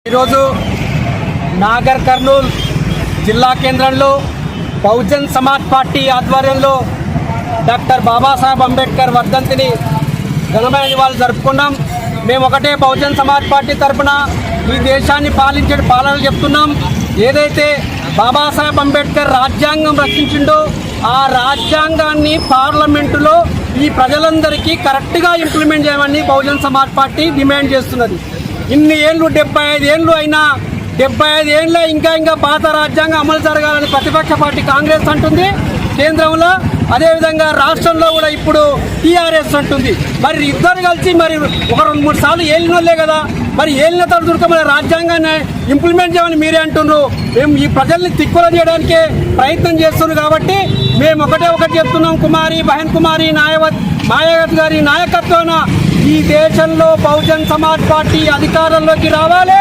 ఈరోజు నాగర్ కర్నూల్ జిల్లా కేంద్రంలో బహుజన్ సమాజ్ పార్టీ ఆధ్వర్యంలో డాక్టర్ బాబాసాహెబ్ అంబేద్కర్ వర్ధంతిని ఘనమైన నివాళులు జరుపుకున్నాం. మేము ఒకటే బహుజన్ సమాజ్ పార్టీ తరఫున ఈ దేశాన్ని పాలన చెప్తున్నాం. ఏదైతే బాబాసాహెబ్ అంబేద్కర్ రాజ్యాంగం రచించిండో ఆ రాజ్యాంగాన్ని పార్లమెంటులో ఈ ప్రజలందరికీ కరెక్ట్గా ఇంప్లిమెంట్ చేయమని బహుజన్ సమాజ్ పార్టీ డిమాండ్ చేస్తున్నది. ఇన్ని ఏళ్ళు 75 ఏళ్ళు అయినా 75 ఏళ్ళ ఇంకా పాత రాజ్యాంగం అమలు జరగాలని ప్రతిపక్ష పార్టీ కాంగ్రెస్ అంటుంది కేంద్రంలో, అదేవిధంగా రాష్ట్రంలో కూడా ఇప్పుడు టీఆర్ఎస్ అంటుంది. మరి ఇద్దరు కలిసి మరి ఒక 2-3 సార్లు ఏలినోళ్ళే కదా, మరి ఏలిన తరచుగా మన రాజ్యాంగాన్ని ఇంప్లిమెంట్ చేయమని మీరే అంటున్నారు. మేము ఈ ప్రజల్ని తిక్కుల చేయడానికే ప్రయత్నం చేస్తున్నారు. కాబట్టి మేము ఒకటి చెప్తున్నాం, కుమారి బహన్ కుమారి మాయావతి గారి నాయకత్వాన ఈ దేశంలో బహుజన్ సమాజ్ పార్టీ అధికారంలోకి రావాలి.